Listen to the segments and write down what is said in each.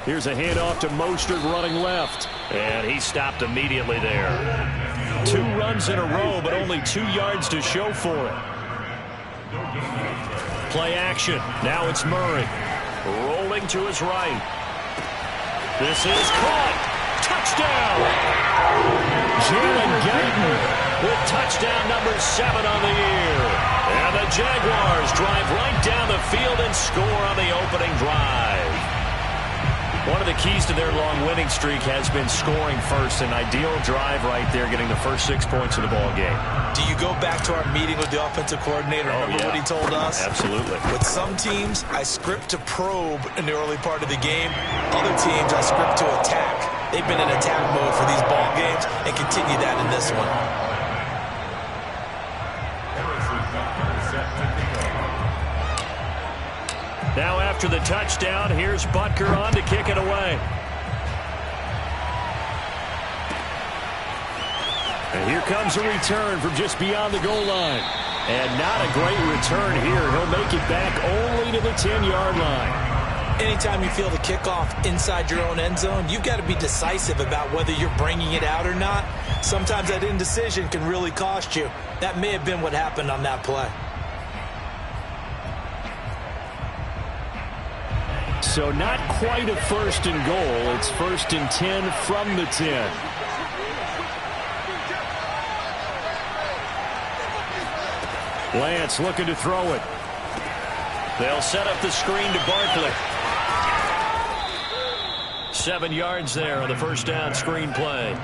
Here's a handoff to Mostert running left. And he stopped immediately there. 2 runs in a row, but only 2 yards to show for it. Play action. Now it's Murray. Rolling to his right. This is caught. Touchdown! Jalen Guyton with touchdown number 7 on the year. And the Jaguars drive right down the field and score on the opening drive. One of the keys to their long winning streak has been scoring first. An ideal drive right there, getting the first 6 points of the ball game. Do you go back to our meeting with the offensive coordinator? Remember what he told us? Absolutely. With some teams, I script to probe in the early part of the game. Other teams, I script to attack. They've been in attack mode for these ball games and continue that in this one. Now after the touchdown, here's Butker on to kick it away. And here comes a return from just beyond the goal line. And not a great return here. He'll make it back only to the 10-yard line. Anytime you feel the kickoff inside your own end zone, you've got to be decisive about whether you're bringing it out or not. Sometimes that indecision can really cost you. That may have been what happened on that play. So not quite a 1st and goal. It's 1st and 10 from the 10. Lance looking to throw it. They'll set up the screen to Barkley. 7 yards there on the first down screen play.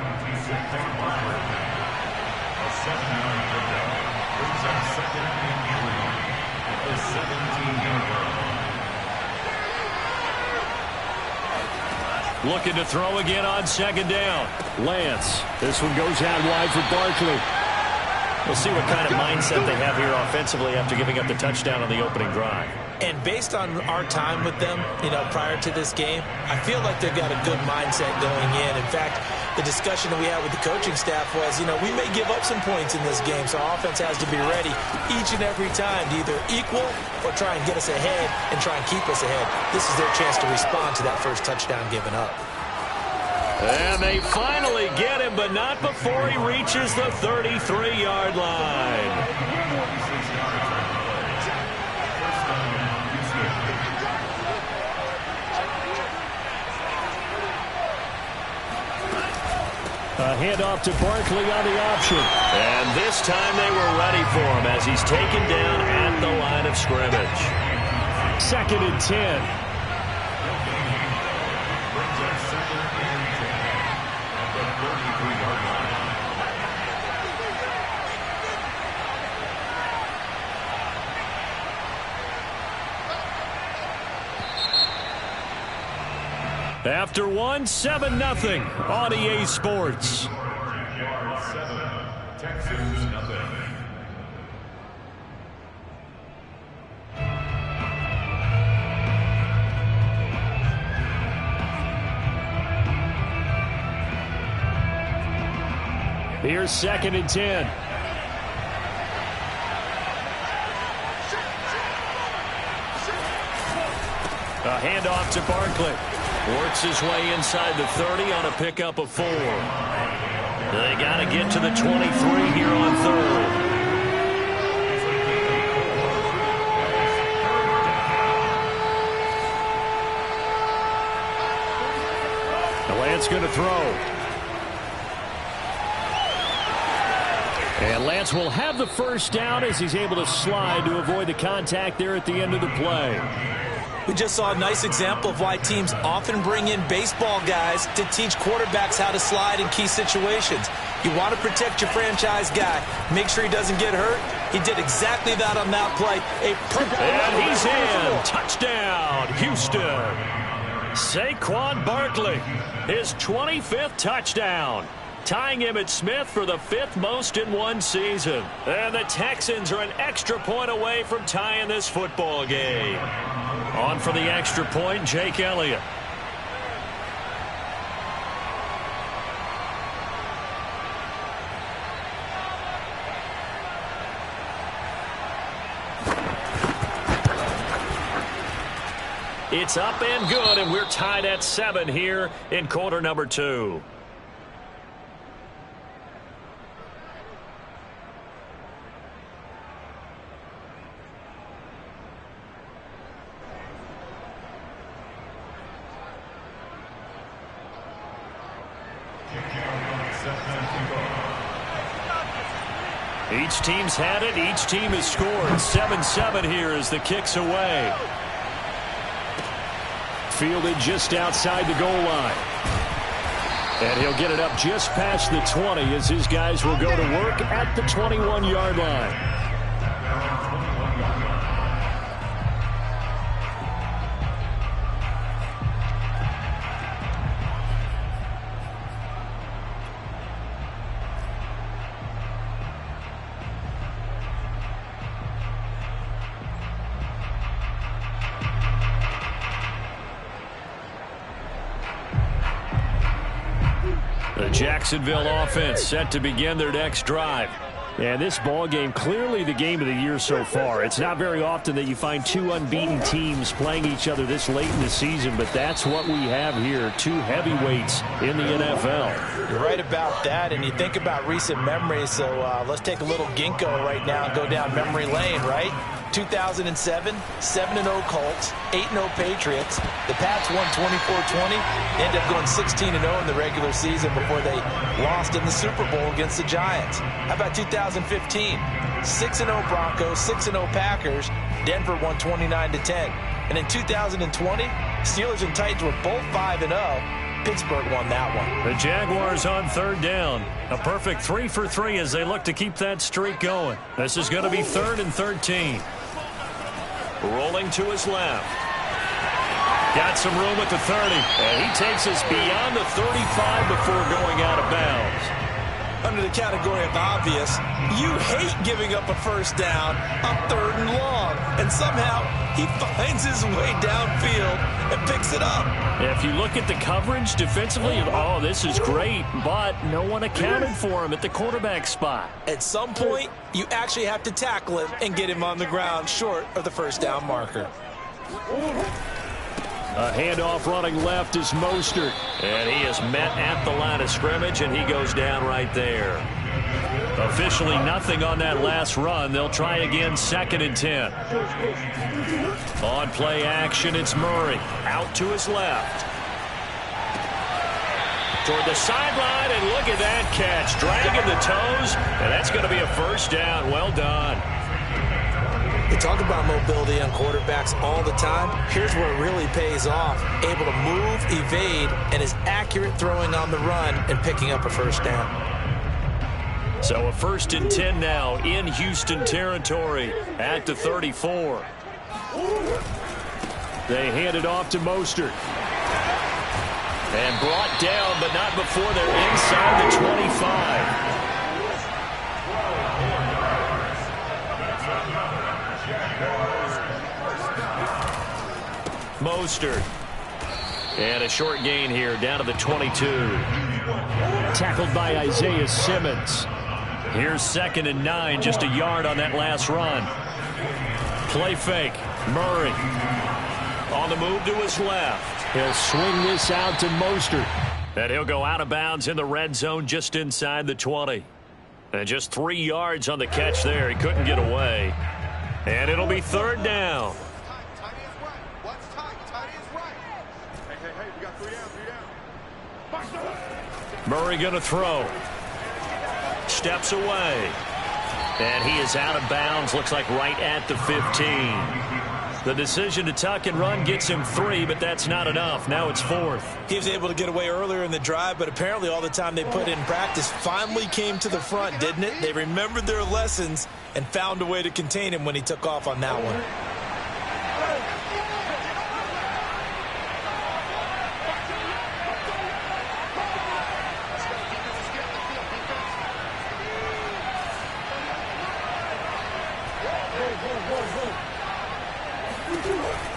Looking to throw again on 2nd down. Lance. This one goes out wide for Barkley. We'll see what kind of mindset they have here offensively after giving up the touchdown on the opening drive. And based on our time with them, prior to this game, I feel like they've got a good mindset going in. In fact, the discussion that we had with the coaching staff was, we may give up some points in this game, so our offense has to be ready each and every time to either equal or try and get us ahead and try and keep us ahead. This is their chance to respond to that first touchdown given up. And they finally get him, but not before he reaches the 33-yard line. A handoff to Barkley on the option. And this time they were ready for him as he's taken down at the line of scrimmage. 2nd and 10. After 7-0 on EA Sports. Here's 2nd and 10. A handoff to Barkley. Works his way inside the 30 on a pickup of 4. They got to get to the 23 here on 3rd. Lance going to throw. And Lance will have the first down as he's able to slide to avoid the contact there at the end of the play. We just saw a nice example of why teams often bring in baseball guys to teach quarterbacks how to slide in key situations. You want to protect your franchise guy. Make sure he doesn't get hurt. He did exactly that on that play. And he's in. Touchdown, Houston. Saquon Barkley, his 25th touchdown, tying Emmitt Smith for the 5th most in one season. And the Texans are an extra point away from tying this football game. On for the extra point, Jake Elliott. It's up and good, and we're tied at 7 here in quarter number 2. Each team's had it. Each team has scored. 7-7 here as the kick's away. Fielded just outside the goal line. And he'll get it up just past the 20 as his guys will go to work at the 21-yard line. The Jacksonville offense set to begin their next drive. And this ball game, clearly the game of the year so far. It's not very often that you find two unbeaten teams playing each other this late in the season, but that's what we have here, two heavyweights in the NFL. You're right about that, and you think about recent memories, so let's take a little ginkgo right now and go down memory lane, right? 2007, 7-0 Colts, 8-0 Patriots. The Pats won 24-20. They ended up going 16-0 in the regular season before they lost in the Super Bowl against the Giants. How about 2015? 6-0 Broncos, 6-0 Packers. Denver won 29-10. And in 2020, Steelers and Titans were both 5-0. Pittsburgh won that one. The Jaguars on third down. A perfect 3 for 3 as they look to keep that streak going. This is going to be 3rd and 13. Rolling to his left. Got some room at the 30. And he takes us beyond the 35 before going out of bounds. Under the category of obvious, you hate giving up a first down on 3rd and long. And somehow he finds his way downfield and picks it up. If you look at the coverage defensively, oh, this is great, but no one accounted for him at the quarterback spot. At some point, you actually have to tackle him and get him on the ground short of the first down marker. A handoff running left is Mostert. And he is met at the line of scrimmage, and he goes down right there. Officially nothing on that last run. They'll try again 2nd and 10. On play action, it's Murray. Out to his left. Toward the sideline, and look at that catch. Dragging the toes, and that's going to be a first down. Well done. We talk about mobility on quarterbacks all the time. Here's where it really pays off. Able to move, evade, and is accurate throwing on the run and picking up a first down. So a 1st and 10 now in Houston territory at the 34. They hand it off to Mostert. And brought down, but not before they're inside the 25. Mostert. And a short gain here down to the 22. Tackled by Isaiah Simmons. Here's 2nd and 9, just a yard on that last run. Play fake. Murray on the move to his left. He'll swing this out to Mostert. And he'll go out of bounds in the red zone just inside the 20. And just 3 yards on the catch there. He couldn't get away. And it'll be 3rd down. Murray going to throw. Steps away. And he is out of bounds. Looks like right at the 15. The decision to tuck and run gets him 3, but that's not enough. Now it's 4th. He was able to get away earlier in the drive, but apparently all the time they put in practice finally came to the front, didn't it? They remembered their lessons and found a way to contain him when he took off on that one.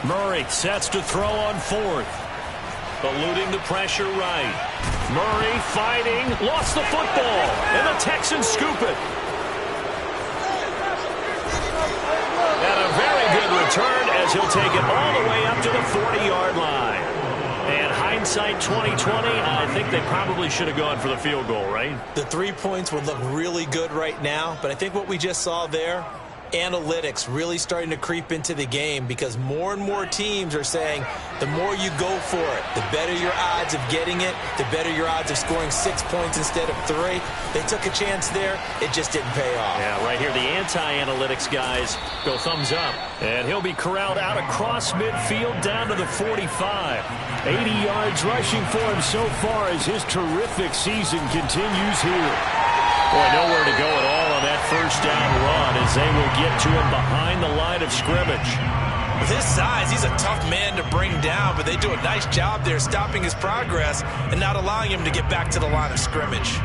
Murray sets to throw on 4th. Eluding the pressure right. Murray fighting. Lost the football. And the Texans scoop it. And a very good return as he'll take it all the way up to the 40-yard line. And hindsight 2020, I think they probably should have gone for the field goal, right? The 3 points would look really good right now, but I think what we just saw there, analytics really starting to creep into the game, because more and more teams are saying the more you go for it, the better your odds of getting it, the better your odds of scoring 6 points instead of 3. They took a chance there. It just didn't pay off. Yeah, right here, the anti-analytics guys go thumbs up. And he'll be corralled out across midfield down to the 45. 80 yards rushing for him so far as his terrific season continues here. Boy, nowhere to go at all on that first down run as they will get to him behind the line of scrimmage. With his size, he's a tough man to bring down, but they do a nice job there stopping his progress and not allowing him to get back to the line of scrimmage.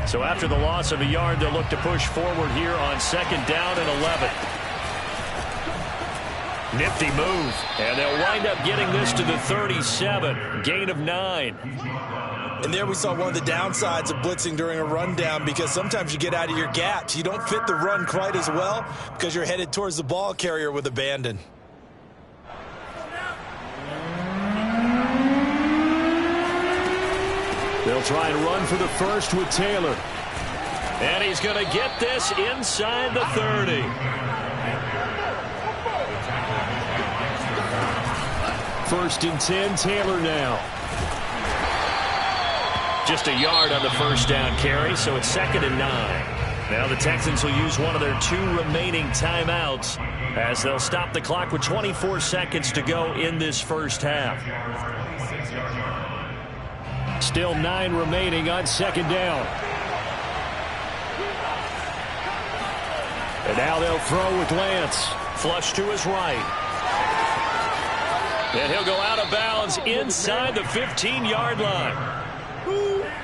So after the loss of a yard, they'll look to push forward here on 2nd down and 11. Nifty move, and they'll wind up getting this to the 37, gain of 9. And there we saw one of the downsides of blitzing during a rundown, because sometimes you get out of your gaps. You don't fit the run quite as well because you're headed towards the ball carrier with abandon. They'll try and run for the first with Taylor. And he's going to get this inside the 30. First and 10, Taylor now. Just a yard on the first down carry, so it's 2nd and 9. Now the Texans will use one of their 2 remaining timeouts as they'll stop the clock with 24 seconds to go in this first half. Still 9 remaining on 2nd down. And now they'll throw with Lance. Flush to his right. And he'll go out of bounds inside the 15-yard line.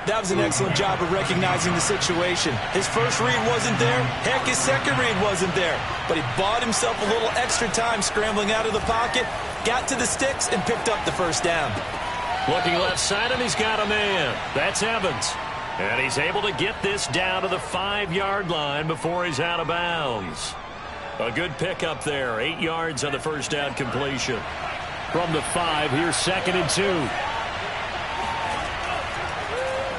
That was an excellent job of recognizing the situation. His first read wasn't there. Heck, his second read wasn't there. But he bought himself a little extra time scrambling out of the pocket, got to the sticks, and picked up the first down. Looking left side, and he's got a man. That's Evans. And he's able to get this down to the 5-yard line before he's out of bounds. A good pickup there. 8 yards on the first down completion. From the 5, here's 2nd and 2.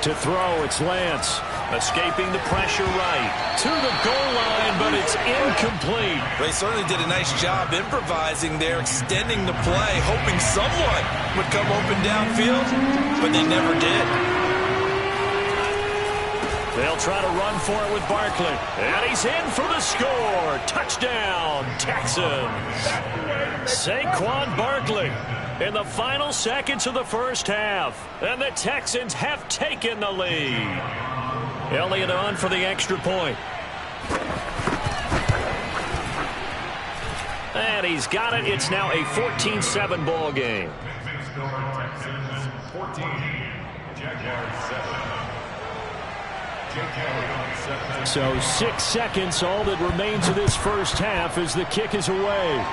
To throw, it's Lance. Escaping the pressure right. To the goal line, but it's incomplete. They certainly did a nice job improvising there, extending the play, hoping someone would come open downfield, but they never did. They'll try to run for it with Barkley. And he's in for the score. Touchdown, Texans. Saquon Barkley in the final seconds of the first half. And the Texans have taken the lead. Elliott on for the extra point. And he's got it. It's now a 14-7 ball game. Texans 14, Jaguars 7. So 6 seconds, all that remains of this first half as the kick is away.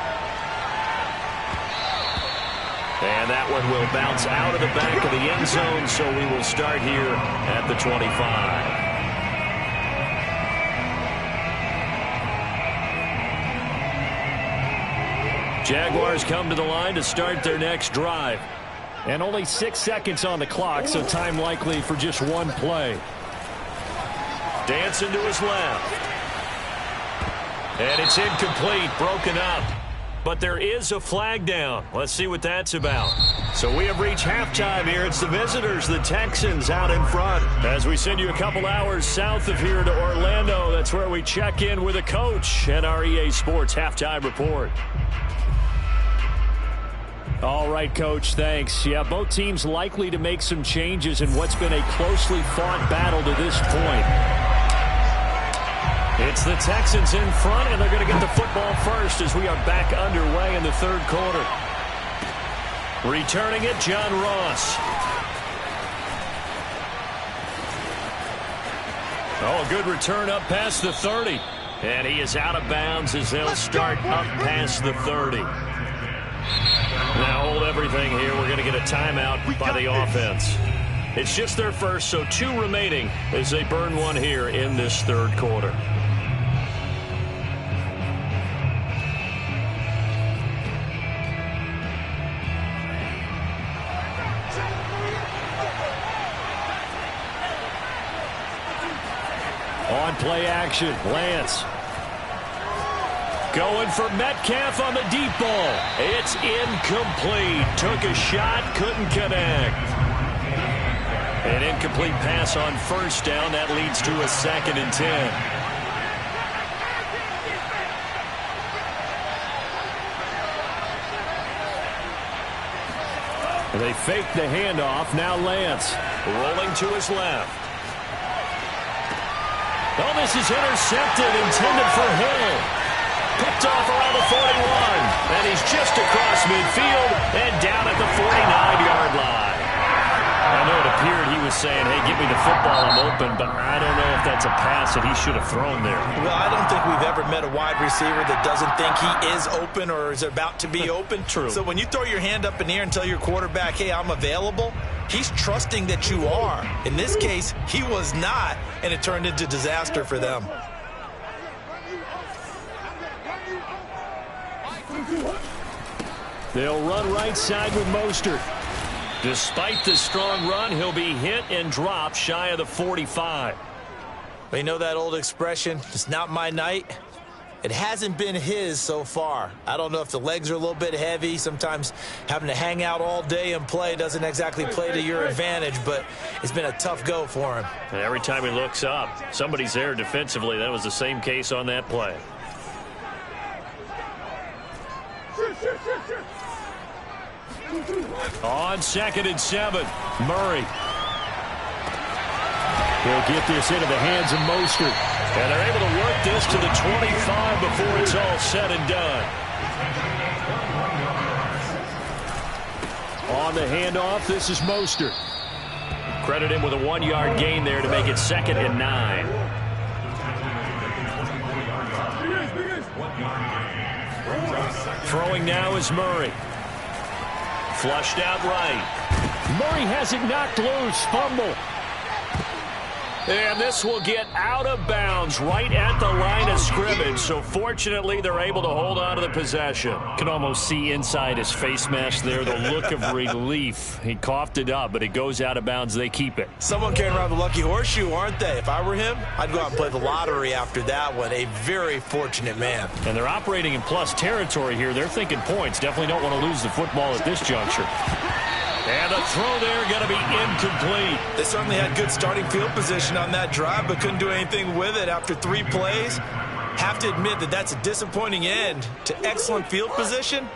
And that one will bounce out of the back of the end zone, so we will start here at the 25. Jaguars come to the line to start their next drive. And only 6 seconds on the clock, so time likely for just one play. Dancing to his left. And it's incomplete, broken up. But there is a flag down. Let's see what that's about. So we have reached halftime here. It's the visitors, the Texans, out in front. As we send you a couple hours south of here to Orlando, that's where we check in with a coach at our EA Sports Halftime Report. All right, Coach, thanks. Yeah, both teams likely to make some changes in what's been a closely fought battle to this point. It's the Texans in front, and they're going to get the football first as we are back underway in the third quarter. Returning it, John Ross. Oh, a good return up past the 30. And he is out of bounds as they'll start up past the 30. Now hold everything here. We're going to get a timeout by the offense. It's just their first, so 2 remaining as they burn one here in this third quarter. action. Lance. Going for Metcalf on the deep ball. It's incomplete. Took a shot, couldn't connect. An incomplete pass on first down. That leads to a 2nd and 10. They fake the handoff. Now Lance rolling to his left. Oh, this is intercepted, intended for Hill. Picked off around the 41. And he's just across midfield and down at the 49-yard line. I know it appeared he was saying, hey, give me the football, I'm open, but I don't know if that's a pass that he should have thrown there. Well, I don't think we've ever met a wide receiver that doesn't think he is open or is about to be open. True. So when you throw your hand up in the air and tell your quarterback, hey, I'm available, he's trusting that you are. In this case, he was not, and it turned into disaster for them. They'll run right side with Mostert. Despite the strong run, he'll be hit and dropped shy of the 45. But you know that old expression, it's not my night? It hasn't been his so far. I don't know if the legs are a little bit heavy. Sometimes having to hang out all day and play doesn't exactly play to your advantage, but it's been a tough go for him. And every time he looks up, somebody's there defensively. That was the same case on that play. On 2nd and 7, Murray. He'll get this into the hands of Mostert. And they're able to work this to the 25 before it's all said and done. On the handoff, this is Mostert. Credit him with a 1-yard gain there to make it 2nd and 9. Throwing now is Murray. Flushed out right. Murray has it knocked loose. Fumble. And this will get out of bounds right at the line of scrimmage. So fortunately, they're able to hold on to the possession. Can almost see inside his face mask there the look of relief. He coughed it up, but it goes out of bounds. They keep it. Someone carrying around the lucky horseshoe, aren't they? If I were him, I'd go out and play the lottery after that one. A very fortunate man. And they're operating in plus territory here. They're thinking points. Definitely don't want to lose the football at this juncture. And the throw there going to be incomplete. They certainly had good starting field position on that drive, but couldn't do anything with it after 3 plays. Have to admit that that's a disappointing end to excellent field position.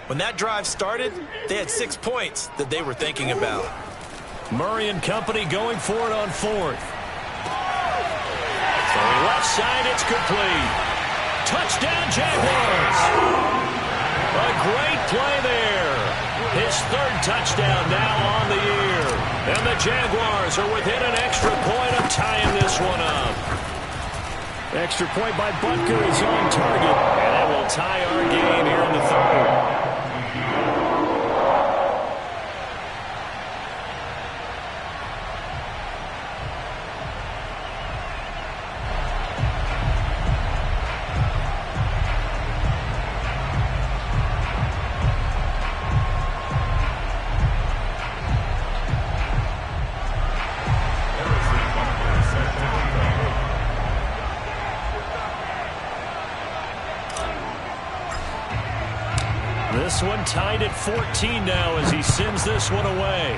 When that drive started, they had 6 points that they were thinking about. Murray and company going for it on 4th. From left side, it's complete. Touchdown, Jaguars. A great play there. His 3rd touchdown now on the year. And the Jaguars are within an extra point of tying this one up. Extra point by Butker is on target. And that will tie our game here in the 3rd. This one tied at 14 now as he sends this one away.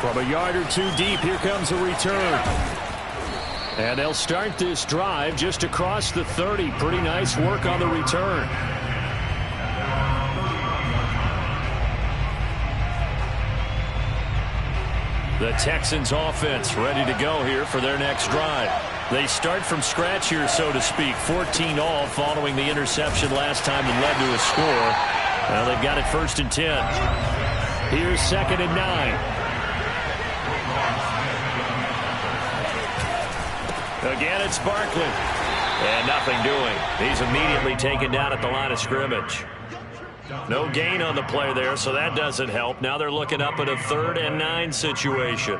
From a yard or 2 deep, here comes a return. And they'll start this drive just across the 30. Pretty nice work on the return. The Texans offense ready to go here for their next drive. They start from scratch here, so to speak. 14 all following the interception last time that led to a score. Well, they've got it 1st and 10. Here's 2nd and 9. Again, it's Barkley. And nothing doing. He's immediately taken down at the line of scrimmage. No gain on the play there, so that doesn't help. Now they're looking up at a 3rd and 9 situation.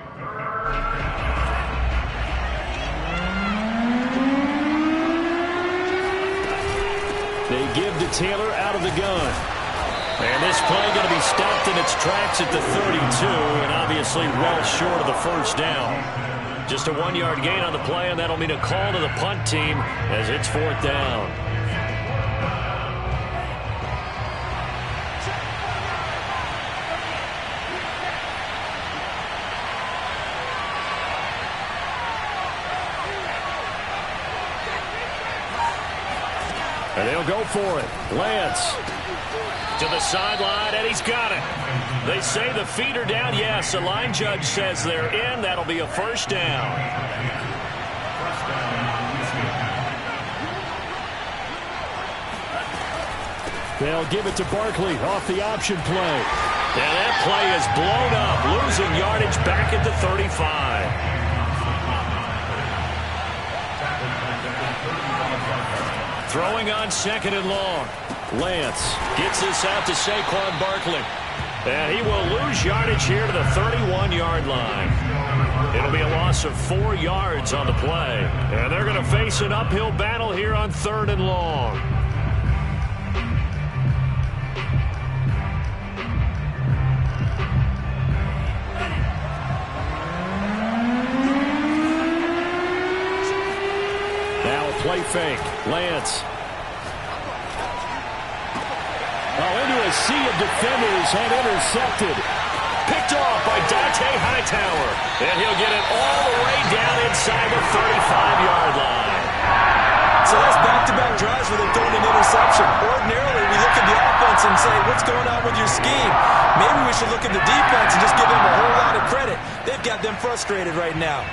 They give to Taylor out of the gun. And this play going to be stopped in its tracks at the 32, and obviously well short of the 1st down. Just a 1-yard gain on the play, and that'll mean a call to the punt team as it's 4th down. And they'll go for it. Lance to the sideline, and he's got it. They say the feet are down. Yes, the line judge says they're in. That'll be a 1st down. They'll give it to Barkley off the option play. And that play is blown up, losing yardage back at the 35. Throwing on 2nd and long. Lance gets this out to Saquon Barkley. And he will lose yardage here to the 31-yard line. It'll be a loss of 4 yards on the play. And they're going to face an uphill battle here on 3rd and long. Now a play fake. Lance. Into a sea of defenders and intercepted. Picked off by Dante Hightower. And he'll get it all the way down inside the 35-yard line. So that's back-to-back drives where they've thrown an interception. Ordinarily, we look at the offense and say, what's going on with your scheme? Maybe we should look at the defense and just give them a whole lot of credit. They've got them frustrated right now.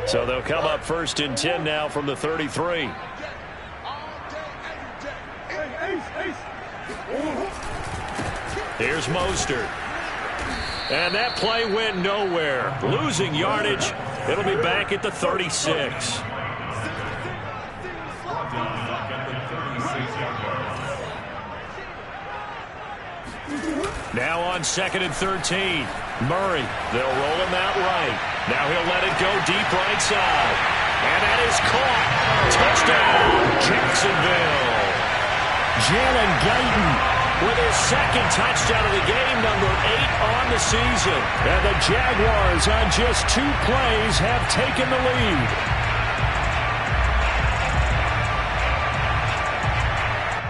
So they'll come up 1st and 10 now from the 33. Here's Mostert. And that play went nowhere. Losing yardage. It'll be back at the 36. Now on 2nd and 13. Murray, they'll roll him out right. Now he'll let it go deep right side. And that is caught. Touchdown, Jacksonville. Jalen Guyton with his 2nd touchdown of the game, number 8 on the season. And the Jaguars on just 2 plays have taken the lead.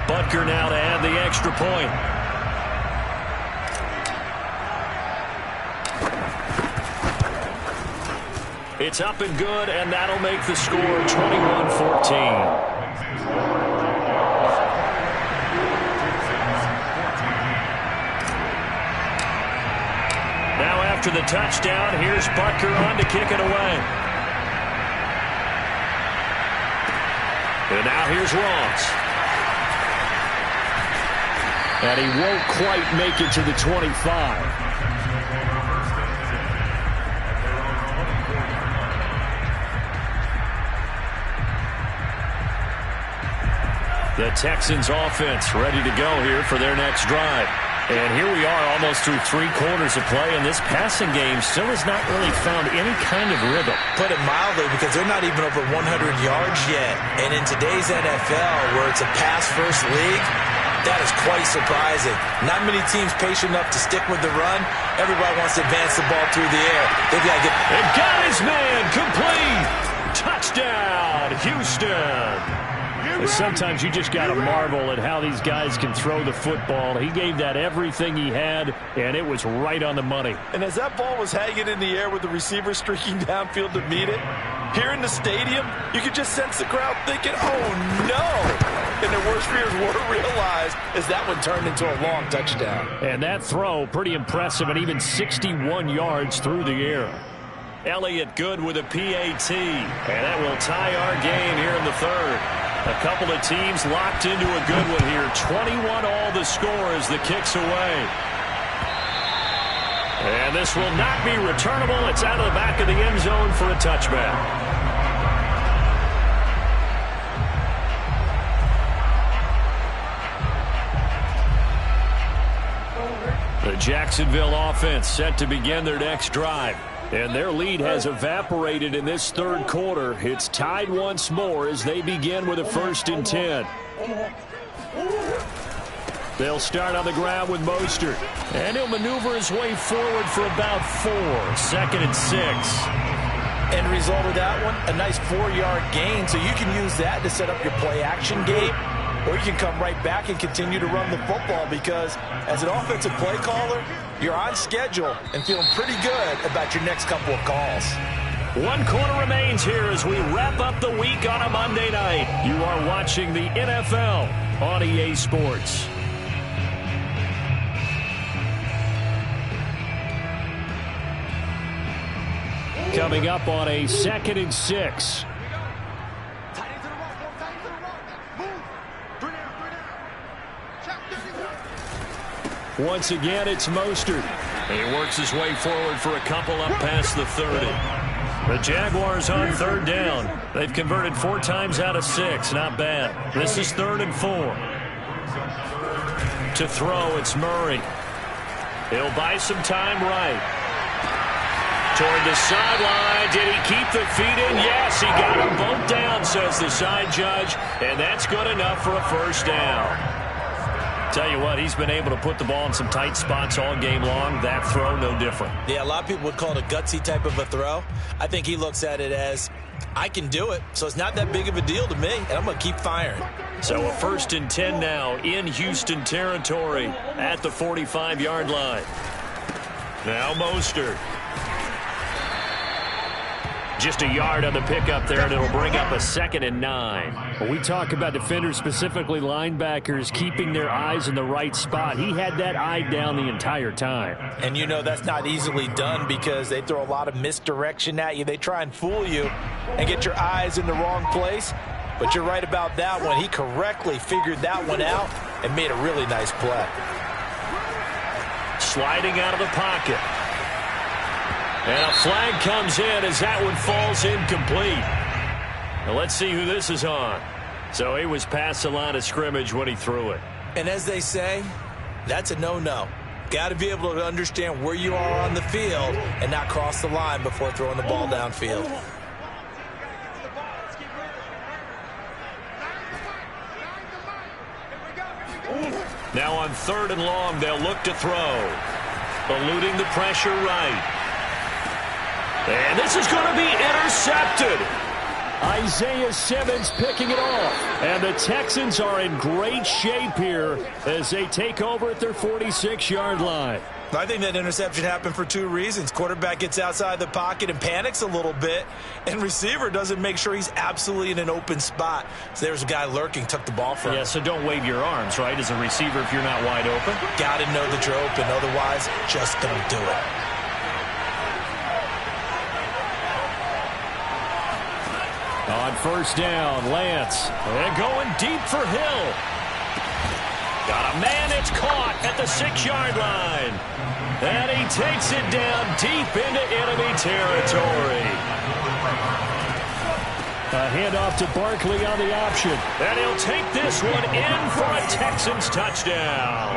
Butker now to add the extra point. It's up and good, and that'll make the score 21-14. Now after the touchdown, here's Butker on to kick it away. And now here's Ross. And he won't quite make it to the 25. The Texans offense ready to go here for their next drive. And here we are almost through 3 quarters of play, and this passing game still has not really found any kind of rhythm. Put it mildly, because they're not even over 100 yards yet. And in today's NFL, where it's a pass-first league, that is quite surprising. Not many teams patient enough to stick with the run. Everybody wants to advance the ball through the air. They've got to get... And got his man complete. Touchdown, Houston. Sometimes you just got to marvel at how these guys can throw the football. He gave that everything he had, and it was right on the money. And as that ball was hanging in the air with the receiver streaking downfield to meet it, here in the stadium, you could just sense the crowd thinking, oh, no. And their worst fears were realized as that one turned into a long touchdown. And that throw, pretty impressive, and even 61 yards through the air. Elliott good with a PAT, and that will tie our game here in the 3rd. A couple of teams locked into a good one here. 21 all the score as the kick's away. And this will not be returnable. It's out of the back of the end zone for a touchback. The Jacksonville offense set to begin their next drive. And their lead has evaporated in this third quarter. It's tied once more as they begin with a 1st and 10. They'll start on the ground with Mostert. And he'll maneuver his way forward for about 4. 2nd and 6. End result of that one, a nice 4-yard gain. So you can use that to set up your play-action game. Or you can come right back and continue to run the football because as an offensive play caller, you're on schedule and feeling pretty good about your next couple of calls. 1 quarter remains here as we wrap up the week on a Monday night. You are watching the NFL on EA Sports. Coming up on a 2nd and 6. Once again, it's Mostert. He works his way forward for a couple up past the 30. The Jaguars on 3rd down. They've converted 4 times out of 6. Not bad. This is 3rd and 4. To throw, it's Murray. He'll buy some time right. Toward the sideline. Did he keep the feet in? Yes, he got them both down, says the side judge. And that's good enough for a 1st down. Tell you what, he's been able to put the ball in some tight spots all game long. That throw, no different. Yeah, a lot of people would call it a gutsy type of a throw. I think he looks at it as, I can do it, so it's not that big of a deal to me, and I'm going to keep firing. So a 1st and 10 now in Houston territory at the 45-yard line. Now Mostert. Just a yard on the pickup there, and it'll bring up a 2nd and 9. When we talk about defenders, specifically linebackers, keeping their eyes in the right spot, he had that eye down the entire time. And you know that's not easily done because they throw a lot of misdirection at you. They try and fool you and get your eyes in the wrong place. But you're right about that one. He correctly figured that one out and made a really nice play. Sliding out of the pocket. And a flag comes in as that one falls incomplete. Now let's see who this is on. So he was past the line of scrimmage when he threw it. And as they say, that's a no-no. Got to be able to understand where you are on the field and not cross the line before throwing the ball downfield. Now on 3rd and long, they'll look to throw. Eluding the pressure right. And this is going to be intercepted. Isaiah Simmons picking it off. And the Texans are in great shape here as they take over at their 46-yard line. I think that interception happened for 2 reasons. Quarterback gets outside the pocket and panics a little bit, and receiver doesn't make sure he's absolutely in an open spot. So there's a guy lurking, took the ball from him. Yeah, so don't wave your arms, right, as a receiver if you're not wide open. Got to know that you're open. Otherwise, just don't do it. On 1st down, Lance. And going deep for Hill. Got a man, it's caught at the 6-yard line. And he takes it down deep into enemy territory. A handoff to Barkley on the option. And he'll take this one in for a Texans touchdown.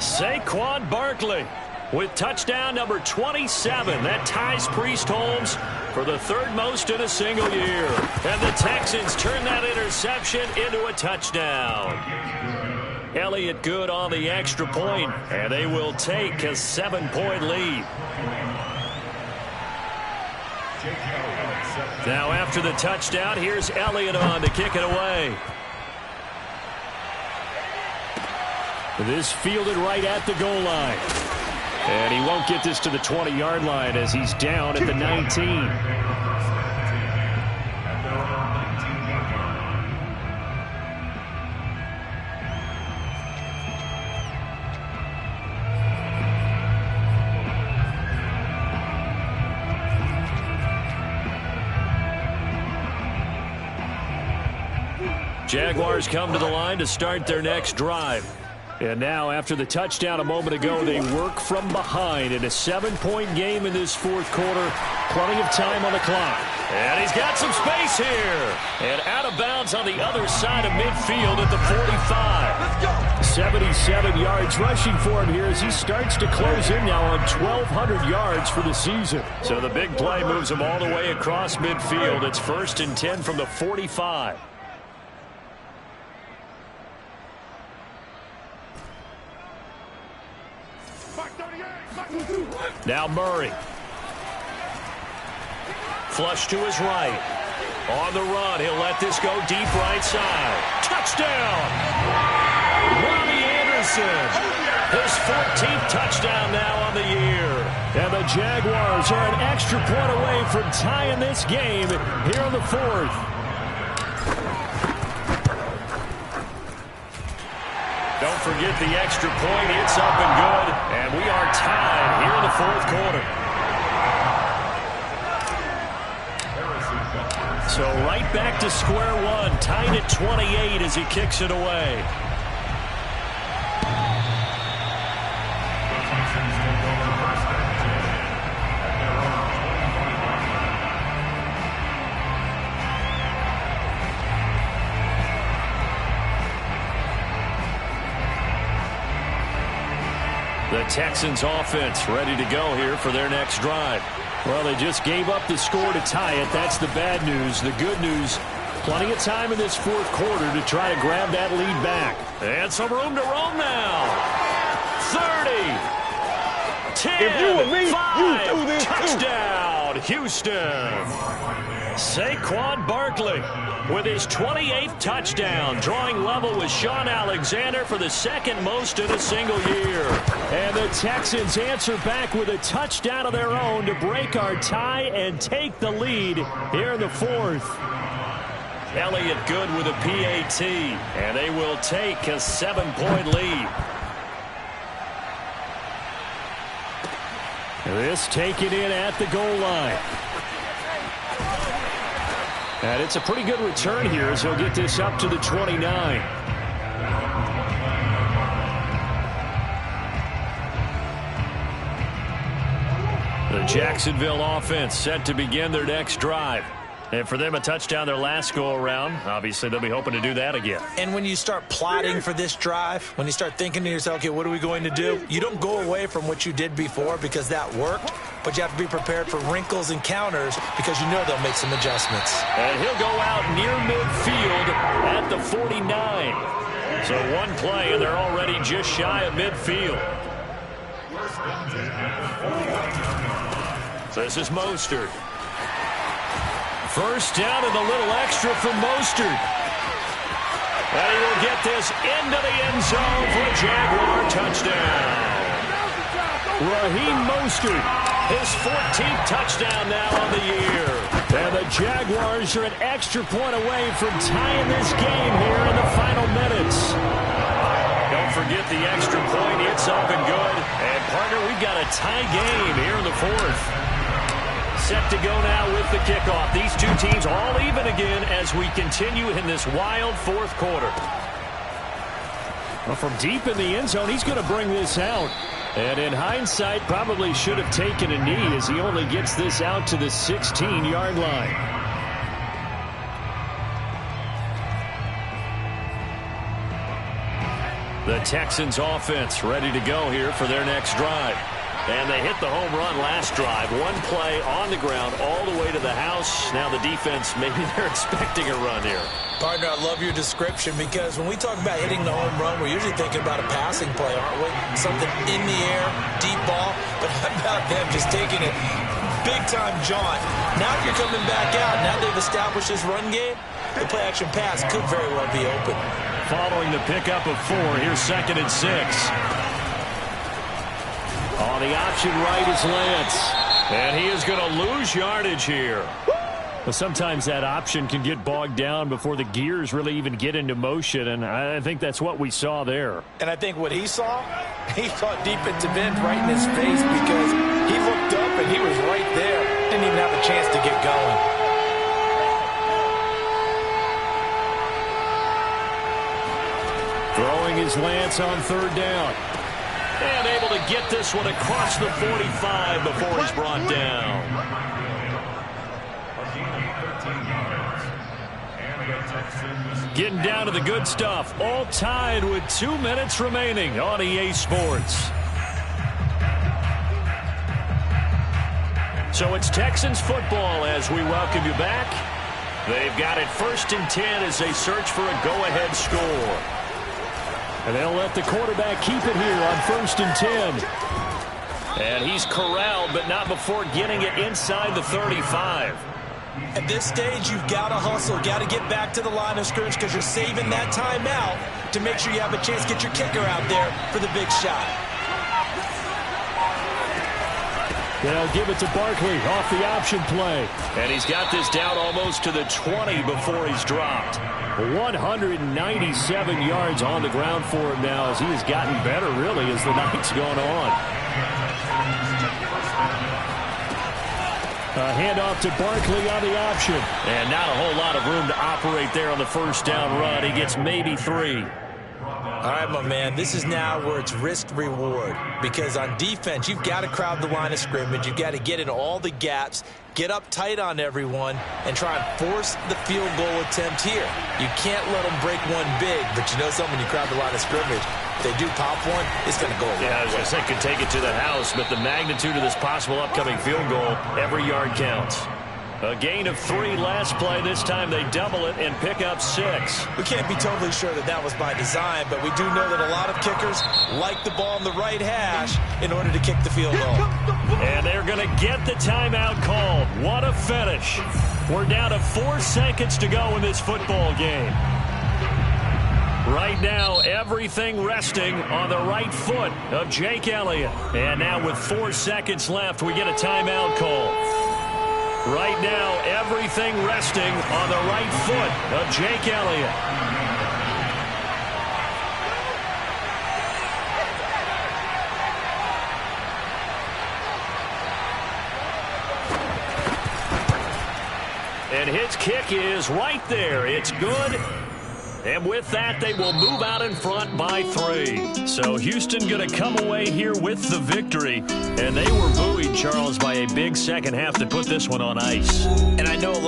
Saquon Barkley with touchdown number 27. That ties Priest Holmes for the 3rd most in a single year. And the Texans turn that interception into a touchdown. Elliott good on the extra point, and they will take a 7-point lead. Now after the touchdown, here's Elliott on to kick it away. This fielded right at the goal line. And he won't get this to the 20-yard line as he's down at the 19. Jaguars come to the line to start their next drive. And now, after the touchdown a moment ago, they work from behind in a 7-point game in this fourth quarter. Plenty of time on the clock. And he's got some space here. And out of bounds on the other side of midfield at the 45. 77 yards rushing for him here as he starts to close in now on 1,200 yards for the season. So the big play moves him all the way across midfield. It's 1st and 10 from the 45. Now Murray. Flush to his right. On the run, he'll let this go deep right side. Touchdown! Robbie Anderson. His 14th touchdown now on the year. And the Jaguars are an extra point away from tying this game here in the fourth. Don't forget the extra point. It's up and good. And we are tied here in the fourth quarter. So right back to square one. Tied at 28 as he kicks it away. The Texans offense ready to go here for their next drive. Well, they just gave up the score to tie it. That's the bad news. The good news, plenty of time in this fourth quarter to try to grab that lead back. And some room to roam now. 30. 10. If you were me, 5. you do this Touchdown, Houston. Saquon Barkley with his 28th touchdown, drawing level with Sean Alexander for the second most in a single year. And the Texans answer back with a touchdown of their own to break our tie and take the lead here in the fourth. Elliott Good with a PAT, and they will take a 7-point lead. This taken in at the goal line. And it's a pretty good return here as he'll get this up to the 29. The Jacksonville offense set to begin their next drive. And for them, a touchdown their last go-around. Obviously, they'll be hoping to do that again. And when you start plotting for this drive, when you start thinking to yourself, okay, what are we going to do? You don't go away from what you did before because that worked, but you have to be prepared for wrinkles and counters because you know they'll make some adjustments. And he'll go out near midfield at the 49. So one play, and they're already just shy of midfield. So this is Mostert. First down and a little extra from Mostert. And he will get this into the end zone for a Jaguar touchdown. Raheem Mostert, his 14th touchdown now on the year. And the Jaguars are an extra point away from tying this game here in the final minutes. Don't forget the extra point. It's up and good. And, partner, we've got a tie game here in the fourth. Set to go now with the kickoff. These two teams all even again as we continue in this wild fourth quarter. Well, from deep in the end zone, he's going to bring this out. And in hindsight, probably should have taken a knee as he only gets this out to the 16-yard line. The Texans offense ready to go here for their next drive. And they hit the home run last drive. One play on the ground all the way to the house. Now the defense, maybe they're expecting a run here. Partner, I love your description because when we talk about hitting the home run, we're usually thinking about a passing play, aren't we? Something in the air, deep ball. But how about them just taking it big-time jaunt? Now you're coming back out. Now they've established this run game. The play-action pass could very well be open. Following the pickup of 4, here's 2nd and 6. On the option right is Lance. And he is going to lose yardage here. Well, sometimes that option can get bogged down before the gears really even get into motion, and I think that's what we saw there. And I think what he saw deep into Vince right in his face because he looked up and he was right there. Didn't even have a chance to get going. Throwing is Lance on third down. And able to get this one across the 45 before he's brought down. Getting down to the good stuff. All tied with 2 minutes remaining on EA Sports. So it's Texans football as we welcome you back. They've got it 1st and 10 as they search for a go-ahead score. And they'll let the quarterback keep it here on 1st and 10. And he's corralled, but not before getting it inside the 35. At this stage, you've got to hustle, got to get back to the line of scrimmage because you're saving that timeout to make sure you have a chance to get your kicker out there for the big shot. They'll give it to Barkley off the option play. And he's got this down almost to the 20 before he's dropped. 197 yards on the ground for him now as he has gotten better, really, as the night's gone on. A handoff to Barkley on the option. And not a whole lot of room to operate there on the first down run. He gets maybe 3. All right, my man, this is now where it's risk-reward because on defense, you've got to crowd the line of scrimmage. You've got to get in all the gaps, get up tight on everyone, and try and force the field goal attempt here. You can't let them break one big, but you know something, when you crowd the line of scrimmage, if they do pop one, it's going to go away. Yeah, I was going to say, could take it to the house, but the magnitude of this possible upcoming field goal, every yard counts. A gain of 3 last play. This time they double it and pick up 6. We can't be totally sure that that was by design, but we do know that a lot of kickers like the ball in the right hash in order to kick the field goal. And they're going to get the timeout called. What a finish. We're down to 4 seconds to go in this football game. Right now, everything resting on the right foot of Jake Elliott. And now with 4 seconds left, we get a timeout call. Right now, everything resting on the right foot of Jake Elliott. And his kick is right there. It's good. And with that, they will move out in front by 3. So Houston going to come away here with the victory. And they were buoyed, Charles, by a big second half to put this one on ice. And I know a lot